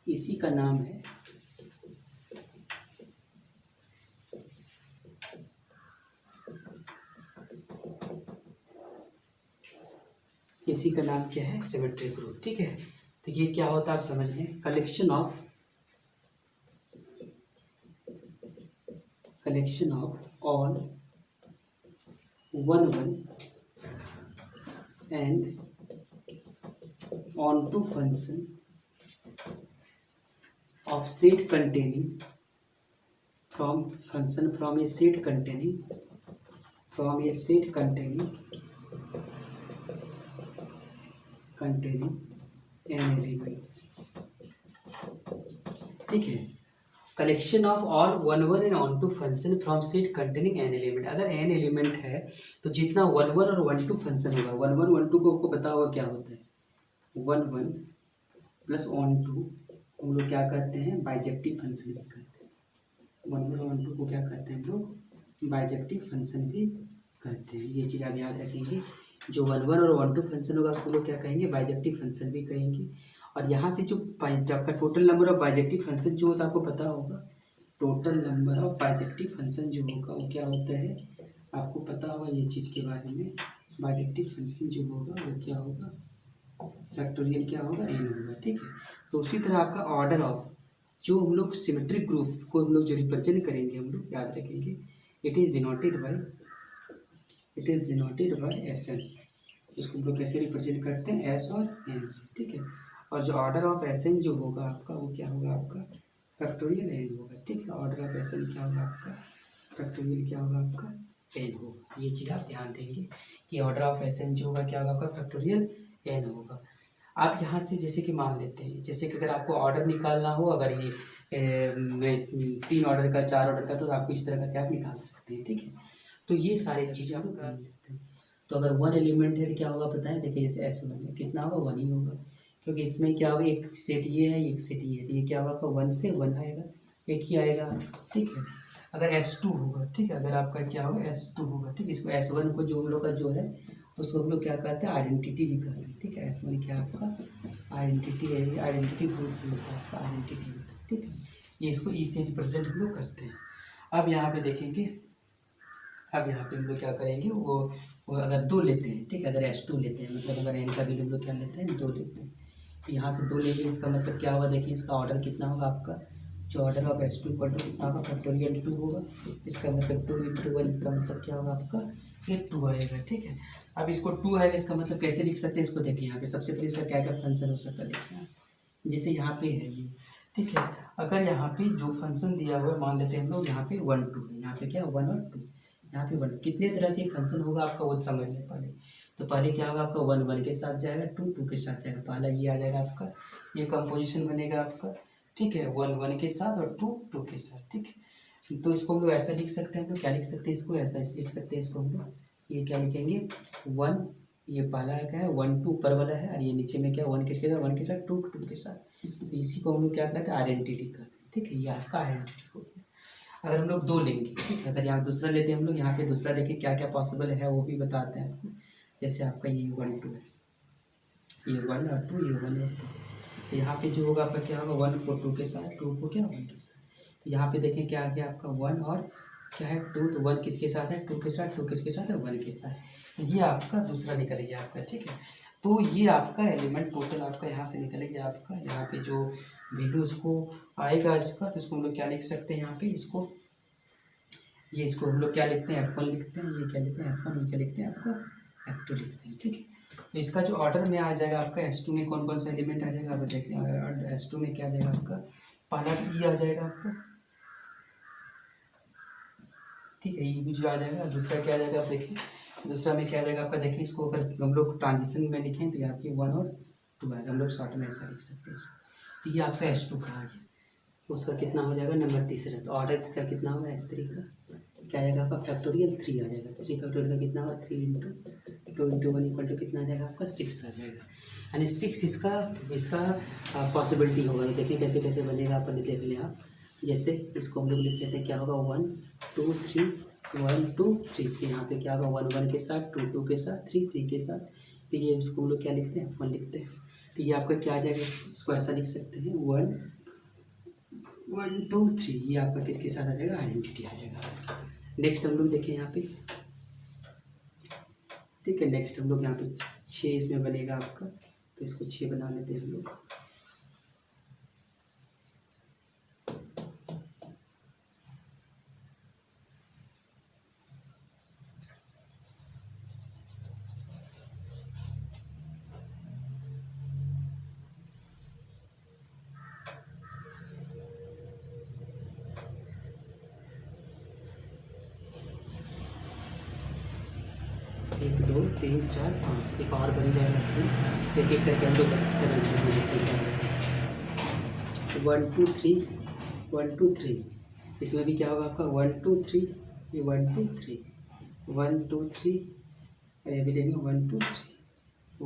इसी का नाम है क्या है, सिमेट्रिक ग्रुप। ठीक है, तो ये क्या होता है आप समझ लें, collection of all 1 1 and onto function of set containing from a set containing n elements। ठीक है, collection of all 1 1 and onto function from set containing N element. अगर एन एलिमेंट है तो जितना 1 1 और 1 2 फंक्शन होगा, 1 1 1 2 को आपको पता होगा क्या होता है, 1 1 प्लस ऑन टू हम लोग क्या कहते हैं, बाइजेक्टिव फंक्शन भी कहते हैं। 1 1 1 2 को क्या कहते हैं हम लोग, बाइजेक्टिव फंक्शन भी कहते हैं। ये चीज़ आप याद रखेंगे, जो 1 1 और 1 2 फंक्शन होगा उसको लोग क्या कहेंगे, बाइजेक्टिव फंक्शन भी कहेंगे। और यहाँ से जो आपका total number of bijective function जो होता है आपको पता होगा, total number of bijective function जो होगा वो क्या होता है, आपको पता होगा ये चीज़ के बारे में। बाइजेक्टिव फंक्शन जो होगा वो क्या होगा, फैक्टोरियल क्या होगा, n होगा। ठीक है, तो उसी तरह आपका ऑर्डर ऑफ जो हम लोग सिमेट्रिक ग्रुप को हम लोग जो रिप्रेजेंट करेंगे, हम लोग याद रखेंगे, it is denoted by Sn। इसको हम लोग कैसे रिप्रेजेंट करते हैं, S और N से। ठीक है, और जो ऑर्डर ऑफ Sn जो होगा आपका वो क्या होगा, आपका फैक्टोरियल n होगा। ठीक है, ऑर्डर ऑफ Sn क्या होगा आपका, फैक्टोरियल क्या होगा आपका, n होगा। ये चीज़ आप ध्यान देंगे कि ऑर्डर ऑफ Sn जो होगा क्या होगा आपका, फैक्टोरियल n होगा। आप यहाँ से जैसे कि मान लेते हैं, जैसे कि अगर आपको ऑर्डर निकालना हो, अगर ये 3 ऑर्डर का 4 ऑर्डर का, तो आपको इस तरह का क्या आप निकाल सकते हैं। ठीक है, तो ये सारी चीज़ें आप निकाल लेते हैं। तो अगर 1 एलिमेंट है तो क्या होगा पता है, देखिए जैसे S1 है, कितना होगा, 1 ही होगा, क्योंकि इसमें क्या होगा, एक सेट ये है, एक सेट ये है, तो ये क्या होगा आपका 1 से 1 आएगा, एक ही आएगा। ठीक है, अगर S2 होगा, ठीक है, अगर आपका क्या होगा S2 होगा, ठीक है, इसको S1 को जो हम लोग का जो है उसको हम लोग क्या कहते हैं, आइडेंटिटी भी कहते हैं। ठीक है, S1 क्या आपका आइडेंटिटी है, आइडेंटिटी ग्रुप भी होता है आपका, आइडेंटिटी होता है। ठीक है, ये इसको ई से रिप्रेजेंट हम लोग करते हैं। अब यहाँ पे देखेंगे, अब यहाँ पे हम लोग क्या करेंगे, वो अगर 2 लेते हैं, ठीक है, अगर S2 लेते हैं, मतलब अगर n का वैल्यू हम लोग क्या लेते हैं, 2 लेते हैं, तो यहाँ से 2 लेंगे, इसका मतलब क्या होगा, देखिए इसका ऑर्डर कितना होगा आपका, जो order of S2 equal to कितना होगा, फैक्टोरियल 2 होगा। इसका मतलब 2 × 1, इसका मतलब क्या होगा आपका, ये 2 आएगा। ठीक है, अब इसको 2 आएगा, इसका मतलब कैसे लिख सकते हैं, इसको देखिए यहाँ पे सबसे पहले इसका क्या क्या फंक्शन हो सकता है, देखिए जैसे यहाँ पे है ये। ठीक है, अगर यहाँ पे जो फंक्शन दिया हुआ है, मान लेते हैं हम लोग यहाँ पे 1 2 है, यहाँ पे क्या 1 और 2, यहाँ पे 1, कितने तरह से फंक्शन होगा आपका वो समझ लें पहले। तो पहले क्या होगा आपका 1 1 के साथ जाएगा, 2 2 के साथ जाएगा, पहला ये आ जाएगा आपका, ये कंपोजिशन बनेगा आपका। ठीक है, 1 1 के साथ और 2 2 के साथ। ठीक है, तो इसको हम लोग ऐसा लिख सकते हैं, हम लोग क्या लिख सकते हैं, इसको ऐसा लिख सकते हैं, इसको हम लोग ये क्या लिखेंगे, 1, ये पहला क्या है 1 2 ऊपर वाला है, और ये नीचे में क्या 1 किसके साथ, 1 के साथ 2 2 के साथ। तो इसी को हम लोग क्या कहते हैं, आइडेंटिटी कहते हैं। ठीक है, ये आपका आइडेंटिटी हो गया। अगर हम लोग 2 लेंगे, ठीक है, अगर यहाँ दूसरा लेते हैं हम लोग, यहाँ पे दूसरा देखिए क्या क्या पॉसिबल है वो भी बताते हैं आपको। जैसे आपका ये 1 2 है, ये 1 और 2, ये 1 और 2, तो यहाँ पे जो होगा आपका क्या होगा, 1 को 2 के साथ, 2 को क्या 1 के साथ। तो यहाँ पे देखें क्या आ गया आपका 1 और क्या है 2, तो 1 किसके साथ है, 2 के साथ, 2 किसके साथ है, 1 के साथ। ये आपका दूसरा निकल गया आपका। ठीक है, तो ये आपका एलिमेंट टोटल आपका यहाँ से निकल गया आपका। यहाँ पे जो वैल्यू इसको आएगा इसका, तो इसको हम लोग क्या लिख सकते हैं, यहाँ पे इसको ये इसको हम लोग क्या लिखते हैं, F1 लिखते हैं, ये क्या लिखते हैं F1, ये क्या लिखते हैं आपका F2 लिखते हैं। ठीक है, तो इसका जो ऑर्डर में आ जाएगा आपका S2 में कौन कौन सा एलिमेंट आ जाएगा, आप देखिए S2 में क्या आ जाएगा आपका, पहला ई आ जाएगा आपका। ठीक है, ये भी जो आ जाएगा, दूसरा क्या आ जाएगा आप देखिए, दूसरा में क्या आ जाएगा आपका, देखिए इसको अगर हम लोग ट्रांजिशन में लिखें तो यहाँ पे 1 और 2 आएगा, हम लोग शॉर्ट में ऐसा लिख सकते हैं इसको। तो ये आपका S2 का आ गया, उसका कितना हो जाएगा, नंबर तीसरा। तो ऑर्डर का कितना होगा, S3 का क्या आएगा आपका, फैक्टोरियल 3 आ जाएगा। 3 फैक्टोरियल का कितना होगा, 3 × 2 × 1 इक्वल टू कितना आ जाएगा आपका, 6 आ जाएगा। यानी 6 इसका पॉसिबिलिटी होगा। तो देखिए कैसे कैसे बनेगा, आप देख लें आप। जैसे इसको हम लोग लिख लेते हैं, क्या होगा 1 2 3 1 2 3, यहाँ पे क्या होगा 1 1 के साथ, 2 2 के साथ, 3 3 के साथ। तो ये इसको हम लोग क्या लिखते हैं, F1 लिखते हैं। तो ये आपका क्या आ जाएगा, इसको ऐसा लिख सकते हैं 1 1 2 3, ये आपका किसके साथ आ जाएगा, आइडेंटिटी आ जाएगा। नेक्स्ट हम लोग देखें यहाँ पे, ठीक है। नेक्स्ट हम लोग यहाँ पे 6 इसमें बनेगा आपका, तो इसको 6 बना लेते हैं हम लोग। एक 2 3 4 5, एक और बन जाएगा इसमें, एक एक करके हम लोग 7 1 2 3 1 2 3, इसमें भी क्या होगा आपका 1 2 3, ये 1 2 3 1 2 3, अरे अभी लेंगे 1 2 3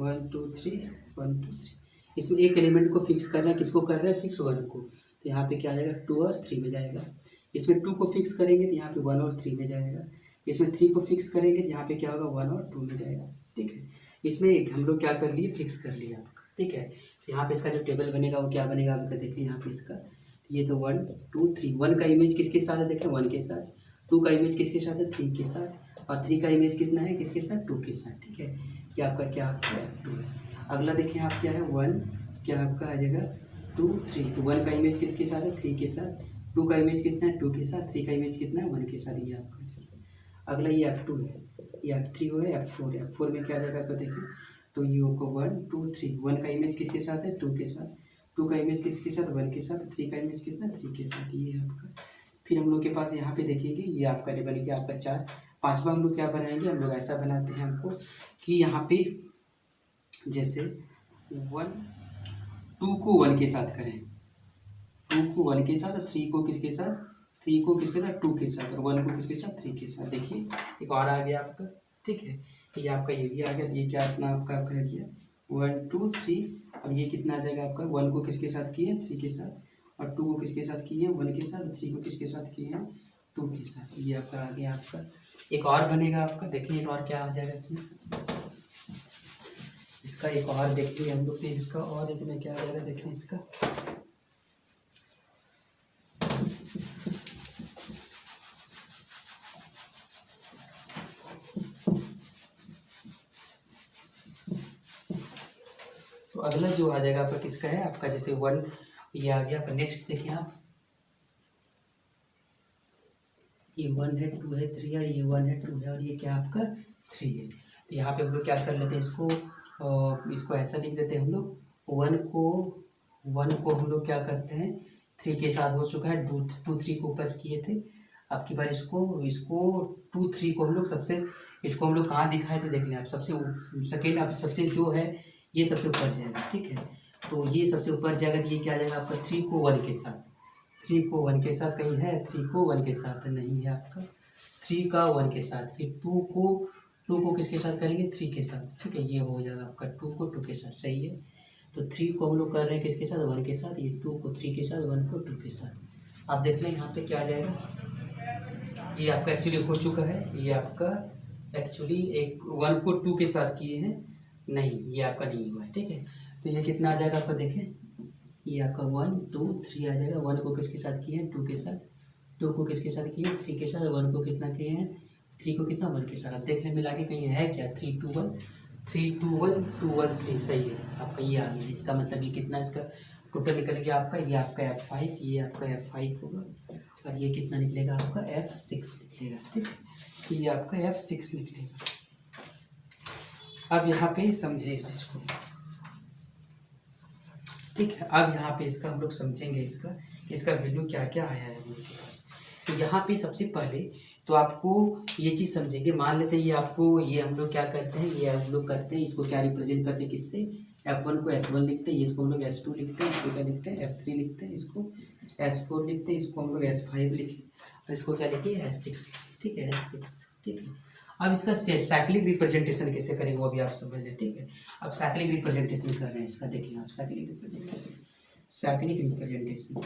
1 2 3 1 2 3। इसमें एक एलिमेंट को फिक्स करना है, किसको कर रहे हैं फिक्स, 1 को, तो यहाँ पे क्या आ जाएगा 2 और 3 में जाएगा। इसमें 2 को फिक्स करेंगे तो यहाँ पे 1 और 3 में जाएगा। इसमें 3 को फिक्स करेंगे तो यहाँ पे क्या होगा 1 और 2 में जाएगा, ठीक है। इसमें एक हम लोग क्या कर लिए, फिक्स कर लिया आपका, ठीक है। तो यहाँ पे इसका जो टेबल बनेगा वो क्या बनेगा आपका, देखें यहाँ पे इसका, ये तो 1 2 3, 1 का इमेज किसके साथ है, देखें 1 के साथ, 2 का इमेज किसके साथ है 3 के साथ, और 3 का इमेज कितना है किसके साथ 2 के साथ, ठीक है। ये आपका क्या आपका 2 है। अगला देखें आप क्या है 1, क्या आपका आ जाएगा 2 3, तो 1 का इमेज किसके साथ है 3 के साथ, 2 का इमेज कितना है 2 के साथ, 3 का इमेज कितना है 1 के साथ, ये आपका चलिए। अगला ये F2 है, ये F3 हो गया, F4 में क्या आ जाएगा आपका देखिए, तो ये होगा 1 2 3, 1 का इमेज किसके साथ है 2 के साथ, 2 का इमेज किसके साथ 1 के साथ, 3 का इमेज कितना 3 के साथ, ये है आपका। फिर हम लोग के पास यहाँ पे देखेंगे ये आपका बनेगा आपका 4। पाँचवा हम लोग क्या बनाएंगे, हम लोग ऐसा बनाते हैं हमको कि यहाँ पे जैसे 1 2 को 1 के साथ करें, 2 को 1 के साथ, 3 को किसके साथ 3 को किसके साथ 2 के साथ, और 1 को किसके साथ 3 के साथ। देखिए एक और आ गया आपका, ठीक है। ये आपका ये भी आ गया, ये क्या अपना आपका कर गया 1 2 3, और ये कितना आ जाएगा आपका 1 को किसके साथ किए 3 के साथ, और 2 को किसके साथ किए 1 के साथ, 3 को किसके साथ किए हैं 2 के साथ। ये आपका आ गया आपका। एक और बनेगा आपका, देखिए एक और क्या आ जाएगा इसमें, इसका एक और देखिए हम लोग, इसका और एक में क्या आ जाएगा देखिए इसका, तो अगला जो आ जाएगा आपका किसका है आपका, जैसे 1 ये आ गया आपका। नेक्स्ट देखिए आप, ये 1 है 2 है 3 है, ये 1 है 2 है, और ये क्या आपका 3 है। तो यहाँ पे हम लोग क्या कर लेते हैं इसको, इसको ऐसा लिख देते हैं हम लोग, 1 को हम लोग क्या करते हैं 3 के साथ हो चुका है, 2 3 को ऊपर किए थे। अब की बार इसको 2 3 को हम लोग सबसे, इसको हम लोग कहाँ दिखाए थे देख लें आप, सबसे सेकेंड आप सबसे जो है ये सबसे ऊपर जाएगा, ठीक है। तो ये सबसे ऊपर जाएगा, तो ये क्या आ जाएगा आपका 3 को 1 के साथ, 3 को 1 के साथ कहीं है, 3 को 1 के साथ नहीं है आपका, 3 का 1 के साथ, फिर 2 को किसके साथ करेंगे 3 के साथ, ठीक है। ये हो जाएगा आपका 2 को 2 के साथ, सही है। तो 3 को हम लोग कर रहे हैं किसके साथ 1 के साथ, ये 2 को 3 के साथ, 1 को 2 के साथ। आप देख लें यहाँ पे क्या आ जाएगा, ये आपका एक्चुअली हो चुका है, ये आपका एक्चुअली एक 1 को 2 के साथ किए हैं, नहीं ये आपका नहीं हुआ है, ठीक है। तो ये कितना आ जाएगा आपका देखें, ये आपका 1 2 3 आ जाएगा। 1 को किसके साथ किए हैं 2 के साथ, 2 को किसके साथ किए 3 के साथ, 1 को कितना किए हैं 3 को कितना 1 के साथ। अब देखने मिला के कहीं है क्या 3 2 1 3 2 1 2 1 3, सही है आपका, ये आ गया। इसका मतलब ये कितना इसका टोटल निकल गया आपका, ये आपका F5, ये आपका F5 होगा, और ये कितना निकलेगा आपका F6 निकलेगा, ठीक है। ये आपका F6 निकलेगा। अब यहाँ पे समझे इस चीज़ को, ठीक है। अब यहाँ पे इसका हम लोग समझेंगे, इसका वैल्यू क्या क्या आया है हम लोग के पास। तो यहाँ पे सबसे पहले तो आपको ये चीज़ समझेंगे, मान लेते हैं ये आपको, ये हम लोग क्या करते हैं, ये हम लोग करते हैं इसको क्या रिप्रेजेंट करते हैं किससे, F1 को S1 लिखते हैं, इसको हम लोग S2 लिखते हैं, इसको क्या लिखते हैं S3 लिखते हैं, इसको S4 लिखते हैं, इसको हम लोग S5 लिखें, और इसको क्या लिखिए S6, ठीक है S6, ठीक है। अब इसका साइक्लिक रिप्रेजेंटेशन कैसे करेंगे वो भी आप समझ लें, ठीक है। अब साइक्लिक रिप्रेजेंटेशन कर रहे हैं इसका, देखिए आप साइक्लिक रिप्रेजेंटेशन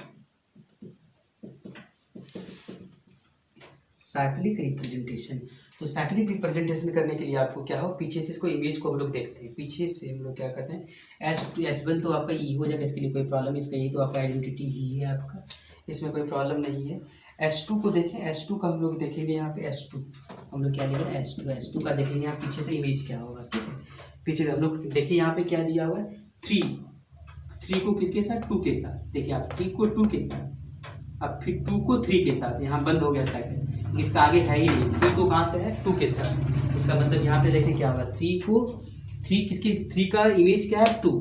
साइक्लिक रिप्रेजेंटेशन। तो साइक्लिक रिप्रेजेंटेशन करने के लिए आपको क्या हो, पीछे से इसको इमेज को हम लोग देखते हैं, पीछे से हम लोग क्या करते हैं, S1 तो आपका ई हो जाएगा, इसके लिए कोई प्रॉब्लम, इसका ये तो आपका आइडेंटिटी ही है आपका, इसमें कोई प्रॉब्लम नहीं है। S2 को देखें, S2 का हम लोग देखेंगे यहाँ पे, S2 हम लोग क्या लिखेंगे, S2 का देखेंगे यहाँ पीछे से इमेज क्या होगा, ठीक है। पीछे हम लोग देखिए यहाँ पे क्या दिया हुआ है, 3 को किसके साथ, 2 के साथ, देखिए आप 3 को 2 के साथ, अब फिर 2 को 3 के साथ, यहाँ बंद हो गया साइकिल, इसका आगे है ही नहीं, 3 को कहाँ से है, 2 के साथ, इसका मतलब यहाँ पे देखें क्या होगा, 3 किसके, 3 का इमेज क्या है 2,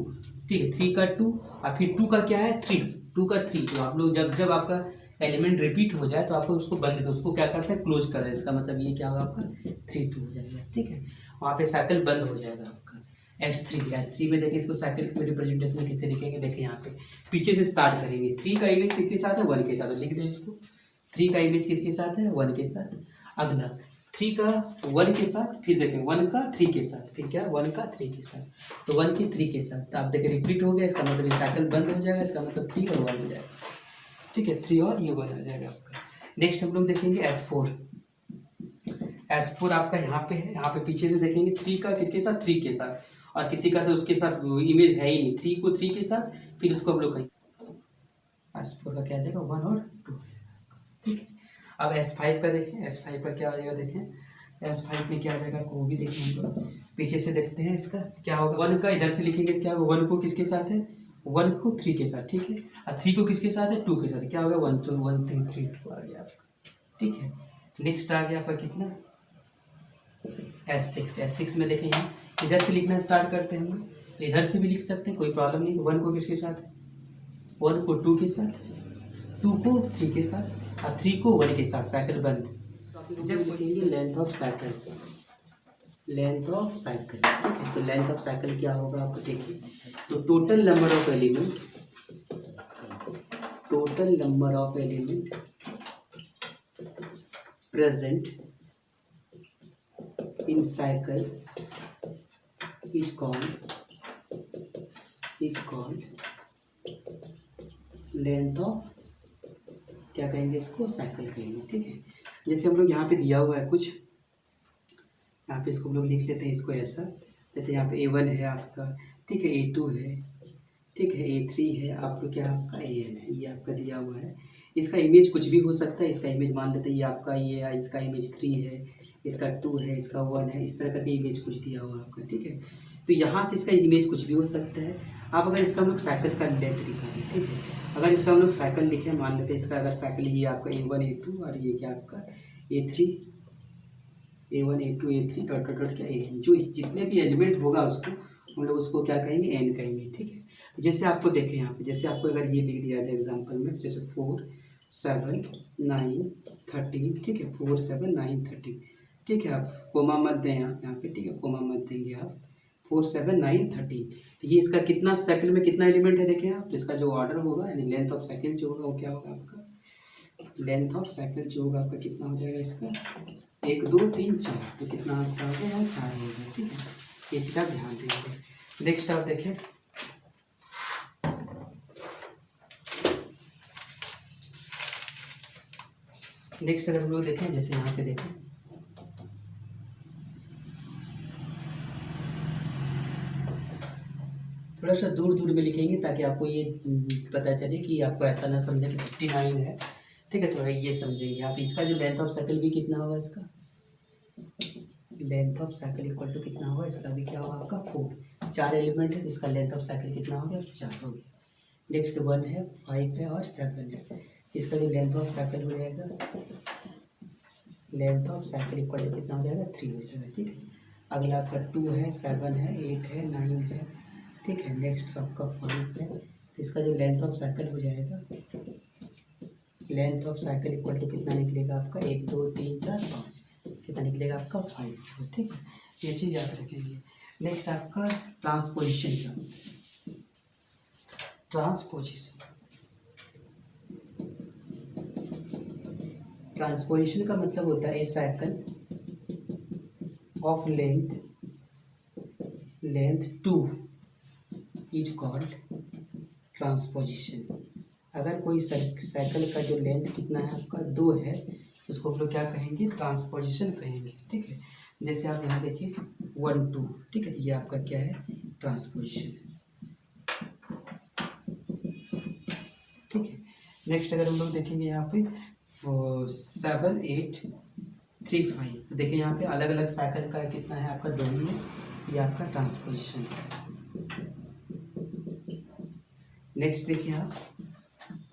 ठीक है, 3 का 2 और फिर 2 का क्या है 3, 2 का 3। तो आप लोग जब आपका एलिमेंट रिपीट हो जाए तो आपको उसको बंद कर, उसको क्या करते हैं, क्लोज कर रहे हैं, इसका मतलब ये क्या होगा आपका 3 2 हो जाएगा, ठीक है, वहाँ पे साइकिल बंद हो जाएगा आपका। S3 में देखिए, इसको साइकिल में रिप्रेजेंटेशन किससे लिखेंगे, देखिए यहाँ पे पीछे से स्टार्ट करेंगे, 3 का इमेज किसके साथ है, 1 के साथ, लिख दें इसको, 3 का इमेज किसके साथ है, 1 के साथ। अगला 3 का 1 के साथ, फिर देखें 1 का 3 के साथ, फिर क्या 1 का 3 के साथ, तो 1 के 3 के साथ, तो आप देखें रिपीट हो गया, इसका मतलब ये साइकिल बंद हो जाएगा, इसका मतलब 3 और 1 हो जाएगा, ठीक है, 3 और ये 1 आ जाएगा आपका। नेक्स्ट हम लोग देखेंगे S4 आपका यहाँ पे है, यहाँ पे पीछे से देखेंगे 3 का किसके साथ, 3 के साथ, और किसी का तो उसके साथ इमेज है ही नहीं, 3 को 3 के साथ, फिर उसको हम लोग कहेंगे S4 का क्या आ जाएगा, 1 और 2, ठीक है। अब S5 का देखें, S5 का क्या आ जाएगा, देखें S5 में क्या आ जाएगा, वो भी देखें हम लोग, पीछे से देखते हैं इसका क्या होगा, 1 का इधर से लिखेंगे क्या होगा, 1 को किसके साथ है, 1 को 3 के साथ, ठीक है, और 3 को किसके साथ है, 2 के साथ, क्या होगा 1 2 1 3 3 2 आ गया आपका, ठीक है। नेक्स्ट आ गया आपका कितना, S6 में देखें, यहाँ इधर से लिखना स्टार्ट करते हैं हम लोग, इधर से भी लिख सकते हैं, कोई प्रॉब्लम नहीं। तो 1 को किसके साथ है, 1 को 2 के साथ, 2 को 3 के साथ और 3 को 1 के साथ, साइकिल बंद। जब लिखेंगे लेंथ ऑफ साइकिल, ठीक है, तो लेंथ ऑफ साइकिल क्या होगा आपको देखिए, तो total number of element present in cycle is called length of, क्या कहेंगे इसको, साइकिल कहेंगे, ठीक है। जैसे हम लोग यहाँ पे दिया हुआ है कुछ, यहाँ पे इसको हम लोग लिख लेते हैं इसको ऐसा, जैसे यहाँ पे A1 है आपका, ठीक है, A2 है, ठीक है, A3 है आपको, क्या आपका AN है, ये आपका दिया हुआ है। इसका इमेज कुछ भी हो सकता है, इसका इमेज मान लेते हैं ये आपका, ये इसका इमेज 3 है, इसका 2 है, इसका 1 है, इस तरह करके इमेज कुछ दिया हुआ आपका, ठीक है। तो यहाँ से इसका इमेज कुछ भी हो सकता है। आप अगर इसका हम लोग साइकिल का लेंथ लिखेंगे, ठीक है, अगर इसका हम लोग साइकिल लिखें, मान लेते हैं इसका अगर साइकिल ये आपका A1 A2 और ये क्या आपका A3 A3 dot dot dot क्या AN, जो इस जितने भी एलिमेंट होगा उसको हम लोग उसको क्या कहेंगे, N कहेंगे, ठीक है। जैसे आपको देखें यहाँ पे, जैसे आपको अगर ये लिख दिया जाए एग्जाम्पल में, जैसे 4 7 9 13, ठीक है, 4 7 9 13, ठीक है, आप कोमा मत दें यहाँ पे, ठीक है, कोमा मत देंगे आप, 4 7 9 13, तो ये इसका कितना साइकिल में कितना एलिमेंट है देखें आप, तो इसका जो ऑर्डर होगा यानी लेंथ ऑफ साइकिल जो होगा वो क्या होगा आपका, लेंथ ऑफ साइकिल जो होगा आपका कितना हो जाएगा इसका, 1 2 3 4, तो कितना आपका होगा, 4 होगा, ठीक है, ये चीज़ आप ध्यान देंगे। नेक्स्ट आप देखें, नेक्स्ट अगर हम लोग देखें, जैसे यहाँ पे देखें, थोड़ा सा दूर दूर में लिखेंगे ताकि आपको ये पता चले कि आपको ऐसा ना समझे कि 59 है, ठीक है, थोड़ा ये समझेंगे आप। इसका जो लेंथ ऑफ साइकिल भी कितना होगा, इसका length of cycle equal to कितना होगा, इसका भी क्या होगा आपका 4, 4 एलिमेंट है, इसका लेंथ ऑफ साइकिल कितना हो गया, 4 हो गया। नेक्स्ट 1 है, 5 है और 7 है, इसका जो लेंथ ऑफ साइकिल हो जाएगा, length of cycle equal to कितना हो जाएगा, 3 हो जाएगा, ठीक है। अगला आपका 2 है, 7 है, 8 है, 9 है, ठीक है। नेक्स्ट आपका 5 है, तो इसका जो लेंथ ऑफ साइकिल हो जाएगा, length of cycle equal to कितना निकलेगा आपका, 1 2 3 4 5, कितना निकलेगा आपका 5, ठीक है, ये चीज़ याद रखेंगे। नेक्स्ट आपका ट्रांसपोजिशन का, ट्रांसपोजिशन का मतलब होता है a cycle of length 2 is called transposition. अगर कोई साइकिल का जो लेंथ कितना है आपका 2 है, तो उसको हम लोग क्या कहेंगे, ट्रांसपोजिशन कहेंगे, ठीक है। जैसे आप यहाँ देखिए 1 2, ठीक है, ये आपका क्या है, ट्रांसपोजिशन, ठीक है। नेक्स्ट अगर हम लोग देखेंगे यहाँ पे 7 8 3 5, तो देखिए यहाँ पे अलग अलग साइकिल का कितना है आपका, 2 ही है, ये आपका ट्रांसपोजिशन है। नेक्स्ट देखिए आप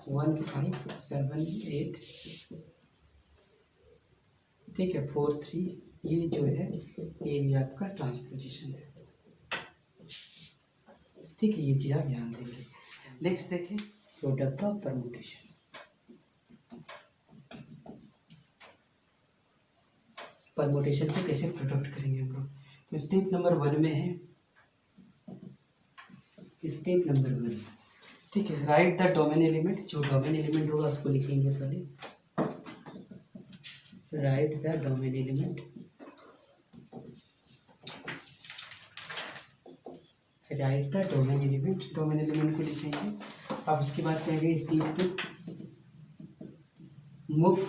1 5 7 8, ठीक है, 4 3, ये जो है ये भी आपका ट्रांसपोजिशन है, ठीक है। ये चीज़ आप ध्यान देंगे। नेक्स्ट देखें प्रोडक्ट ऑफ परमुटेशन। परमुटेशन को कैसे प्रोडक्ट करेंगे हम लोग, तो स्टेप नंबर 1 में है, स्टेप नंबर 1, ठीक है। राइट द डोमेन एलिमेंट, जो डोमेन एलिमेंट होगा उसको लिखेंगे पहले, write the domain element, write the domain element, domain element को लिखेंगे। अब उसके बाद कहेंगे step 2, move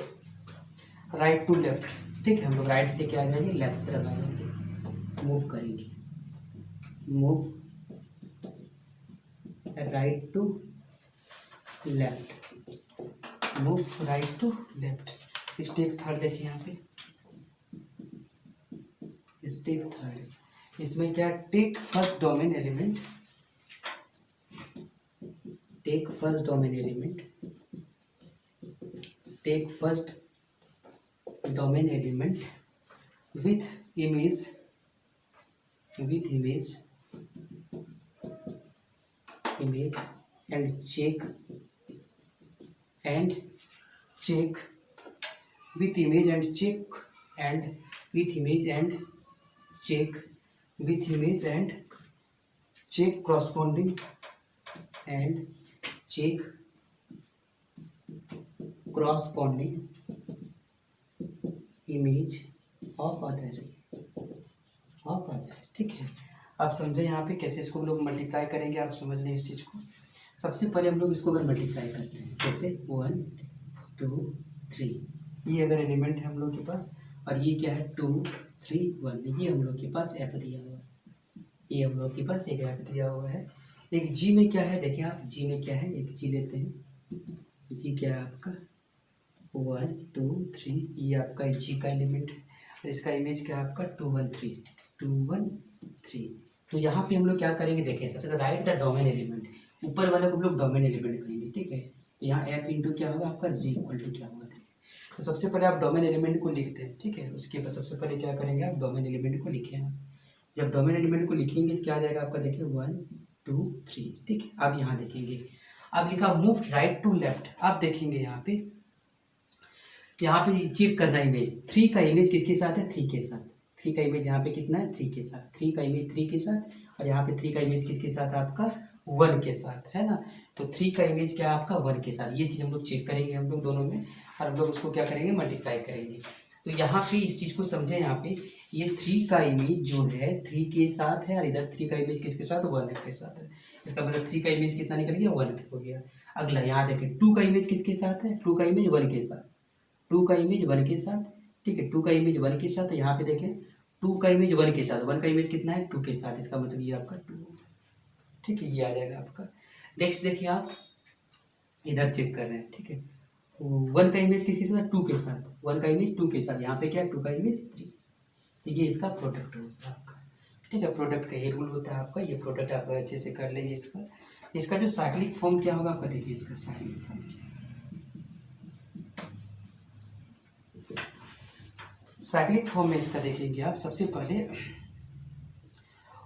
right to left, ठीक है। हम लोग राइट से क्या आ जाएंगे, लेफ्ट तरफ आ जाएंगे, मूव करेंगे, move right to left, move right to left. Step 3 देखिए यहाँ पे, स्टेप 3 इसमें क्या, take first domain element, take first domain element, take first domain element with image and check with image and check corresponding image of other, ठीक है। आप समझे यहाँ पे कैसे इसको हम लोग मल्टीप्लाई करेंगे, आप समझ लें इस चीज़ को। सबसे पहले हम लोग इसको अगर मल्टीप्लाई करते हैं, जैसे 1 2 3, ये अगर एलिमेंट है हम लोग के पास, और ये क्या है 2 3 1, ये हम लोग के पास एफ दिया हुआ है, ये हम लोग के पास एक एफ दिया हुआ है। एक जी में क्या है, देखिए आप जी में क्या है, एक जी लेते हैं, जी क्या है आपका 1 2 3, ये आपका जी का एलिमेंट है, और इसका इमेज क्या है आपका 2 1 3, 2 1 3। तो यहाँ पे हम लोग क्या करेंगे, देखें सबसे पहले राइट द डोमेन एलिमेंट, ऊपर वाले को हम लोग डोमेन एलिमेंट कहेंगे, ठीक है। तो यहाँ एफ इंटू क्या होगा आपका जी इक्वल टू क्या होगा, तो सबसे पहले आप डोमेन एलिमेंट को लिखते हैं, ठीक है। उसके बाद सबसे पहले क्या करेंगे, आप डोमेन एलिमेंट को लिखें। जब डोमेन एलिमेंट को लिखेंगे तो क्या आ जाएगा आपका, देखिए 1 2 3, ठीक है। अब यहाँ देखेंगे, अब लिखा मूव राइट टू लेफ्ट, आप देखेंगे यहाँ पे चेक करना इमेज, 3 का इमेज किसके साथ है, 3 के साथ, 3 का इमेज यहाँ पे कितना है, 3 के साथ, 3 का इमेज 3 के साथ, और यहाँ पे 3 का इमेज किसके साथ आपका 1 के साथ, है ना। तो 3 का इमेज क्या है आपका 1 के साथ, ये चीज़ हम लोग चेक करेंगे हम लोग दोनों में, और हम लोग उसको क्या करेंगे, मल्टीप्लाई करेंगे। तो यहाँ पे इस चीज़ को समझे, यहाँ पे ये 3 का इमेज जो है 3 के साथ है, और इधर 3 का इमेज किसके साथ, 1 के साथ है। इसका मतलब 3 का इमेज कितना निकल गया, 1 हो गया। अगला यहाँ देखें 2 का इमेज किसके साथ है, 2 का इमेज 1 के साथ, 2 का इमेज 1 के साथ, ठीक है। 2 का इमेज 1 के साथ, यहाँ पे देखें 2 का इमेज 1 के साथ, 1 का इमेज कितना है 2 के साथ, इसका मतलब ये आपका 2, ठीक है, ये आ जाएगा आपका। नेक्स्ट देखिए आप इधर चेक कर रहे हैं, ठीक है, 1 का इमेज किसके साथ, 2 के साथ, 1 का इमेज 2 के साथ, यहाँ पे क्या है 2 का इमेज 3 के साथ, ये इसका प्रोडक्ट होता है आपका, ठीक है। प्रोडक्ट का ये रूल होता है आपका, ये प्रोडक्ट आप अच्छे से कर लेंगे। इसका जो साइक्लिक फॉर्म क्या होगा आपका, देखिए इसका साइक्लिक फॉर्म, साइक्लिक फॉर्म में इसका देखेंगे आप, सबसे पहले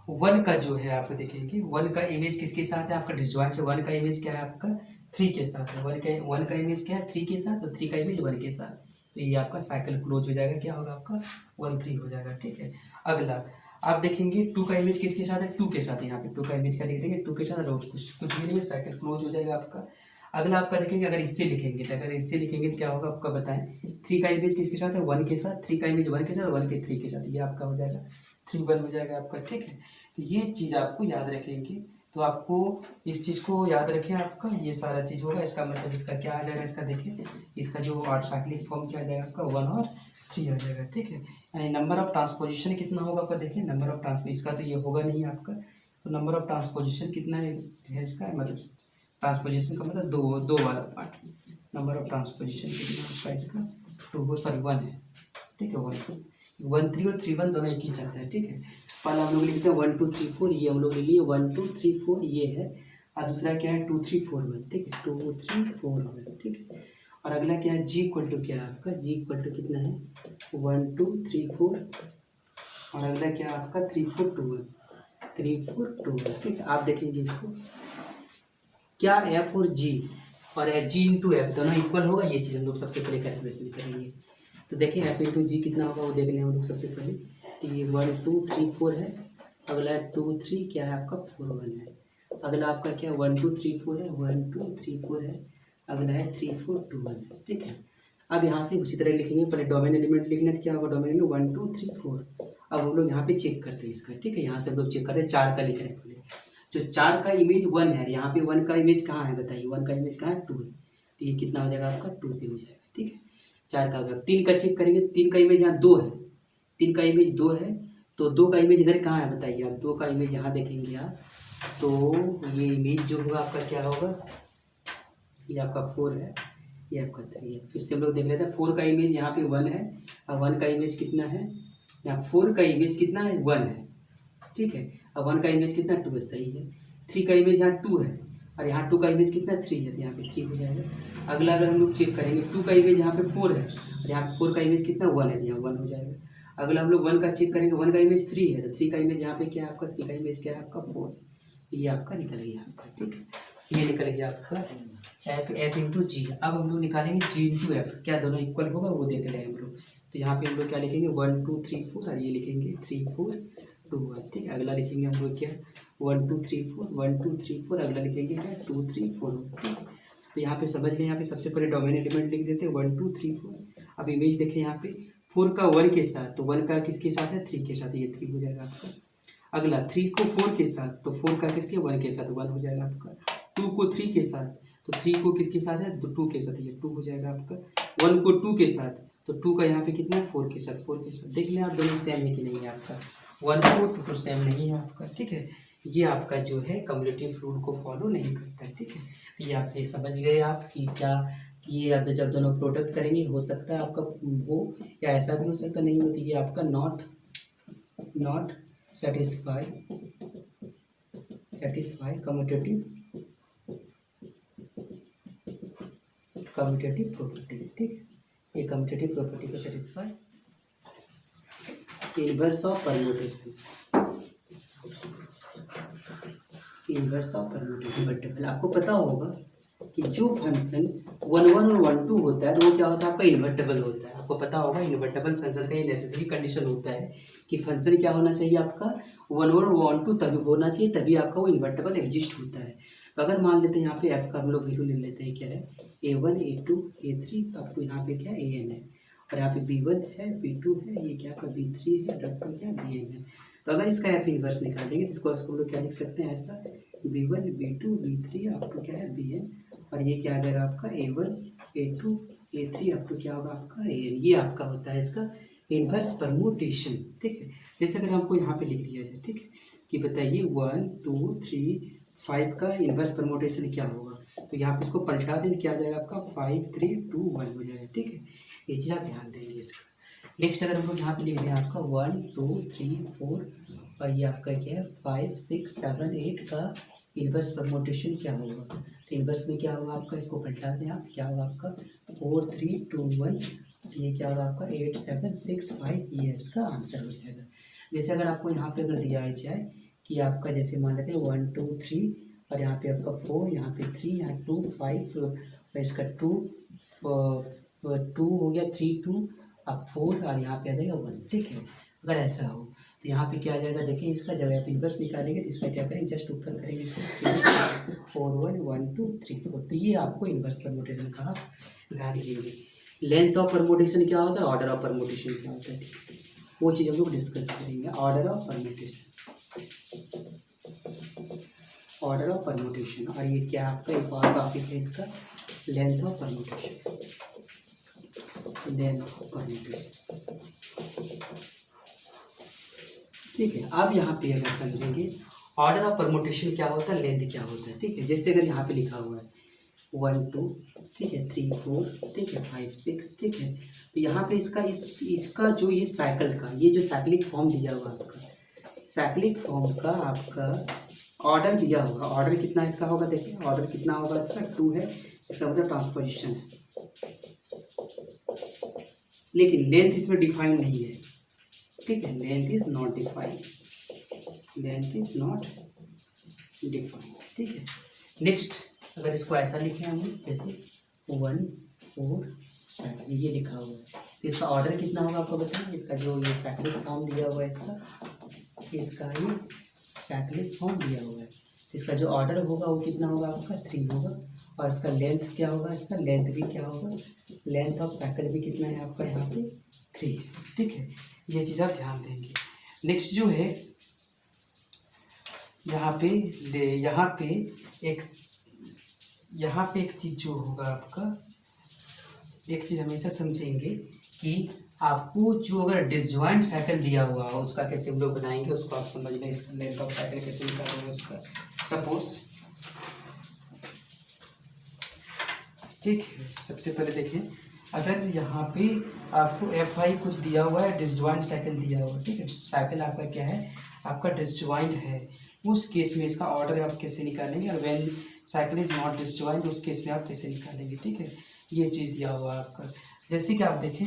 1 का जो है आपको देखेंगे, 1 का इमेज किसके साथ है आपका डिसजॉइंट, 1 का इमेज क्या है आपका 3 के साथ है, 1 का इमेज क्या है 3 के साथ, और 3 का इमेज 1 के साथ, तो ये आपका साइकिल क्लोज हो जाएगा, क्या होगा आपका 1 3 हो जाएगा, ठीक है। अगला आप देखेंगे 2 का इमेज किसके साथ है, 2 के साथ है, यहाँ पे 2 का इमेज क्या लिखेंगे 2 के साथ, रोज कुछ भी नहीं है, साइकिल क्लोज हो जाएगा आपका। अगला आपका देखेंगे, अगर इससे लिखेंगे तो क्या होगा आपका बताएं, 3 का इमेज किसके साथ है 1 के साथ, 3 का इमेज 1 के साथ, 1 के 3 के साथ, ये आपका हो जाएगा 3 1 हो जाएगा आपका, ठीक है। तो ये चीज़ आपको याद रखेंगे। तो आपको इस चीज़ को याद रखें, आपका ये सारा चीज़ होगा। इसका मतलब इसका क्या आ जाएगा, इसका देखिए इसका जो साइक्लिक फॉर्म क्या आ जाएगा आपका 1 और 3 आ जाएगा, ठीक है। यानी नंबर ऑफ ट्रांसपोजिशन कितना होगा आपका, देखिए नंबर ऑफ ट्रांसपोजिशन, इसका तो ये होगा नहीं आपका, तो नंबर ऑफ ट्रांसपोजिशन कितना है इसका, मतलब ट्रांसपोजिशन का मतलब दो वाला पार्ट, नंबर ऑफ ट्रांसपोजिशन कितना आपका इसका 1 है, ठीक है। 1 3 और 3 1 दोनों एक ही चलता है, ठीक है। पहला हम लोग लिखते हैं 1 2 3 4, ये हम लोग ले लिए 1 2 3 4 ये है, और दूसरा क्या है 2 3 4 1, ठीक है 2 3 4 1, ठीक है। और अगला क्या है जी इक्वल टू क्या है आपका, जी इक्वल टू कितना है 1 2 3 4, और अगला क्या है आपका 3 4 2 1, 3 4 2 1, ठीक है। आप देखेंगे इसको क्या एफ और जी और जी इंटू एफ दोनों इक्वल होगा, ये चीज़ हम लोग सबसे पहले कैलकुलेशन करेंगे। तो देखिए एफ इंटू जी कितना होगा वो देख लें हम लोग सबसे पहले। तो ये 1 2 3 4 है, अगला 2 3 क्या है आपका 4 1 है, अगला आपका क्या 1 2 3 4 है, 1 2 3 4 है, अगला है 3 4 2 1 है, ठीक है। अब यहाँ से उसी तरह लिखेंगे, पहले डोमेन एलिमेंट लिखना है, क्या होगा डोमेन एलिमेंट 1 2 3 4। अब हम लोग यहाँ पे चेक करते हैं इसका, ठीक है। यहाँ से हम लोग चेक करते हैं 4 का लिख रहे हैं पहले, जो 4 का इमेज 1 है, यहाँ पे 1 का इमेज कहाँ है बताइए, 1 का इमेज कहाँ है 2 है, तो ये कितना हो जाएगा आपका 2 पे हो जाएगा, ठीक है। 4 का हो गया। 3 का चेक करेंगे, 3 का इमेज यहाँ 2 है, 3 का इमेज 2 है, तो 2 का इमेज इधर कहाँ है बताइए आप, 2 का इमेज यहाँ देखेंगे आप, तो ये इमेज जो होगा आपका क्या होगा, ये आपका 4 है, ये आपका 3 है। फिर से हम लोग देख लेते हैं, 4 का इमेज यहाँ पे 1 है, और 1 का इमेज कितना है, यहाँ 4 का इमेज कितना है 1 है, ठीक है। अब 1 का इमेज कितना 2 है, सही है। 3 का इमेज यहाँ 2 है, और यहाँ 2 का इमेज कितना 3 है, तो यहाँ पे 3 हो जाएगा। अगला अगर हम लोग चेक करेंगे, 2 का इमेज यहाँ पे 4 है, और यहाँ 4 का इमेज कितना 1 है, तो यहाँ 1 हो जाएगा। अगला हम लोग 1 का चेक करेंगे, 1 का इमेज 3 है, तो 3 का इमेज यहाँ पे क्या है आपका, 3 का इमेज क्या है आपका 4, ये आपका निकल गया आपका, ठीक है। ये निकल गया आपका एफ इंटू जी। अब हम लोग निकालेंगे जी इंटू एफ, क्या दोनों इक्वल होगा वो देख रहे हैं हम लोग। तो यहाँ पे हम लोग क्या लिखेंगे 1 2 3 4, और ये लिखेंगे 3 4 2 1, ठीक है। अगला लिखेंगे हम लोग क्या 1 2 3 4, 1 2 3 4, अगला लिखेंगे क्या 2 3 4, ठीक है। तो यहाँ पे समझ लें, यहाँ पे सबसे पहले डोमेन एलिमेंट लिख देते हैं 1 2 3 4। अब इमेज देखें यहाँ पे 4 का 1 के साथ, तो 1 का किसके साथ है 3 के साथ, ये 3 हो जाएगा आपका। अगला 3 को 4 के साथ, तो 4 का किसके 1 के साथ 1 हो जाएगा आपका। 2 को 3 के साथ, तो 3 को किसके साथ है 2 के साथ, ये 2 हो जाएगा आपका। 1 को 2 के साथ, तो 2 का यहाँ पे कितना है 4 के साथ, 4 के साथ। देख लें आप दोनों सेम है कि नहीं है आपका, 1 4 2 तो सेम नहीं है आपका, ठीक है। ये आपका जो है कम्युलेटिव रूल को फॉलो नहीं करता है, ठीक है। ये आप ये समझ गए आप कि क्या कि ये आप जब दोनों प्रोडक्ट करेंगे हो सकता है आपका हो, या ऐसा भी हो सकता नहीं होती, ये आपका नॉट सेटिस्फाई कम्यूटेटिव प्रॉपर्टी, ठीक है। ये कम्यूटेटिव प्रॉपर्टी को satisfy, inverse of permutation, inverse of permutation multiple. आपको पता होगा कि जो फंक्शन 1 1 और 1 2 होता है, तो वो क्या होता है आपका इन्वर्टेबल होता है। आपको पता होगा इन्वर्टेबल फंक्शन का ये नेसेसरी कंडीशन होता है कि फंक्शन क्या होना चाहिए आपका 1 1 और 1 2 तभी होना चाहिए, तभी आपका वो इन्वर्टेबल एग्जिस्ट होता है। तो अगर मान लेते हैं यहाँ पे एफ का हम लोग वैल्यू ले लेते हैं, क्या है A1 A2 A3, तो आपको यहाँ पे क्या AN है, और यहाँ पे B1 है B2 है, ये क्या आपका B3 है, डॉक्टर क्या BN है। तो अगर इसका एफ इन्वर्स निकालेंगे तो इसको हम लोग क्या लिख सकते हैं ऐसा, B1 B2 B3 आपको क्या है BN, और ये क्या आ जाएगा आपका A1 A2 A3 आपको क्या होगा आपका AN। ये आपका होता है इसका इन्वर्स परम्यूटेशन, ठीक है। जैसे अगर हमको यहाँ पे लिख दिया जाए, ठीक है, कि बताइए 1 2 3 5 का इन्वर्स परम्यूटेशन क्या होगा, तो यहाँ पे इसको पलटा दें क्या आ जाएगा आपका 5 3 2 1 हो जाएगा, ठीक है। ये चीज़ आप ध्यान देंगे इसका। नेक्स्ट अगर हम लोग यहाँ पे लिख दें आपका 1 2 3 4, और ये आपका क्या है 5 6 7 8 का इन्वर्स परम्यूटेशन क्या होगा, तो इन्वर्स में क्या होगा आपका, इसको पलटा दें आप, क्या होगा आपका 4 3 2 1, ये क्या होगा आपका 8 7 6 5, ये इसका आंसर हो जाएगा। जैसे अगर आपको यहाँ पे अगर दिया जाए कि आपका जैसे मान लेते हैं 1 2 3, और यहाँ पे आपका 4, यहाँ पे 3, यहाँ 2 5, और इसका 2 हो गया 3 2, अब 4, और यहाँ पे आ जाएगा 1, ठीक है। अगर ऐसा हो तो यहाँ पे क्या आ जाएगा, देखिए इसका जब आप इन्वर्स निकालेंगे तो इसका क्या करेंगे, जस्ट ऊपर करेंगे इसको 4 1 1 2 3 4, तो ये आपको इन्वर्स परम्यूटेशन का आप ध्यान देंगे। लेंथ ऑफ परम्यूटेशन क्या होता है, ऑर्डर ऑफ परम्यूटेशन क्या होता है, वो चीज़ हम लोग डिस्कस करेंगे। Order of permutation, order of permutation. और ये क्या आपका एक और टॉपिक है इसका, length of permutation, length of permutation. ठीक है, अब यहाँ पे अगर समझेंगे ऑर्डर ऑफ परमुटेशन क्या होता है, लेंथ क्या होता है। ठीक है, जैसे अगर यहाँ पे लिखा हुआ है 1 2, ठीक है, 3 4, ठीक है, 5 6, ठीक है, तो यहाँ पे इसका इसका जो ये साइकिल का ये जो साइक्लिक फॉर्म दिया हुआ आपका, साइक्लिक फॉर्म का आपका ऑर्डर दिया होगा। ऑर्डर कितना इसका होगा, देखिए ऑर्डर कितना होगा इसका 2 है, इसका मतलब ट्रांसपोजिशन है, लेकिन लेंथ इसमें डिफाइंड नहीं है। ठीक है, length is not defined, length is not defined. ठीक है, नेक्स्ट अगर इसको ऐसा लिखे हम जैसे 1 4 7 ये लिखा हुआ है, तो इसका ऑर्डर कितना होगा आपको बताएं। इसका जो ये साइक्लिक फॉर्म दिया हुआ है इसका ये साइक्लिक फॉर्म दिया हुआ है, तो इसका जो ऑर्डर होगा वो कितना होगा आपका 3 होगा। और इसका लेंथ क्या होगा, इसका लेंथ भी क्या होगा, लेंथ ऑफ साइकिल भी कितना है आपका यहाँ पे 3 है। ठीक है, ये चीज़ आप ध्यान देंगे। नेक्स्ट जो है यहाँ पे एक चीज़ जो होगा आपका, एक चीज़ हमेशा समझेंगे कि आपको जो अगर डिसजॉइंट साइकिल दिया हुआ हो उसका कैसे हम लोग बनाएंगे, उसको आप समझ लें। इसका लेंथ ऑफ साइकिल कैसे निकालेंगे उसका, सपोज ठीक है, सबसे पहले देखें अगर यहाँ पे आपको FI कुछ दिया हुआ है, डिसजॉइंट साइकिल दिया हुआ है। ठीक है, साइकिल आपका क्या है, आपका डिसजॉइंट है, उस केस में इसका ऑर्डर आप कैसे निकालेंगे। और when cycle is not disjoint उस केस में आप कैसे निकालेंगे। ठीक है, ये चीज़ दिया हुआ है आपका। जैसे कि आप देखें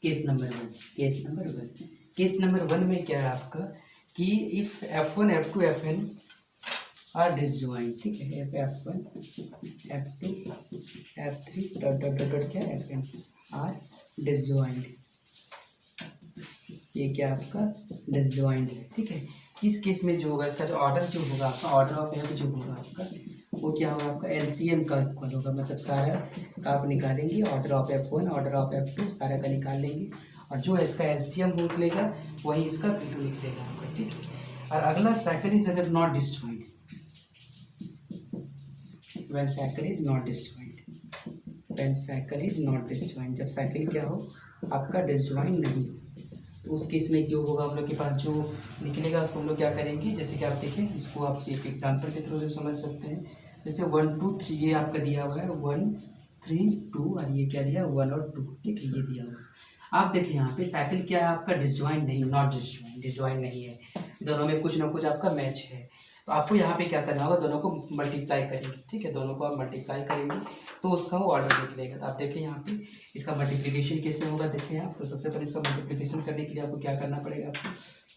केस नंबर 1 में क्या है आपका कि if F1 F2 Fn are disjoint. ठीक है, F1 F2 F3 डॉट क्या है Fn आर डिसजॉइंट, ये क्या आपका डिसजॉइंट है। ठीक है, इस केस में जो होगा इसका जो ऑर्डर जो होगा आपका, ऑर्डर ऑफ F जो होगा आपका वो क्या होगा आपका LCM का इक्वल होगा, मतलब सारा का आप निकालेंगे, order of F1 order of F2 सारा का निकाल लेंगे, और जो इसका LCM निकलेगा वही इसका P2 निकलेगा आपका। ठीक है, और अगला साइकिल इज अगर not disjoint, when cycle is not disjoint, when cycle is not disjoint, जब साइकिल क्या हो आपका डिसजॉइंट नहीं हो, तो उस केस में जो होगा हम लोग के पास जो निकलेगा उसको हम लोग क्या करेंगे। जैसे कि आप देखें, इसको आप एक एग्जांपल के थ्रू से समझ सकते हैं। जैसे 1 2 3 ये आपका दिया हुआ है 1 3 2, और ये क्या दिया 1 और 2। ठीक है, ये दिया हुआ है। आप देखें यहाँ पे साइकिल क्या है आपका डिसजॉइंट नहीं, नॉट डिसजॉइंट नहीं है, दोनों में कुछ ना कुछ आपका मैच है। तो आपको यहाँ पे क्या करना होगा, दोनों को मल्टीप्लाई करेंगे। ठीक है, दोनों को आप मल्टीप्लाई करेंगे तो उसका वो ऑर्डर निकलेगा। तो आप देखें यहाँ पे इसका मल्टीप्लिकेशन कैसे होगा, देखें आप। तो सबसे पहले इसका मल्टीप्लिकेशन करने के लिए आपको क्या करना पड़ेगा, आपको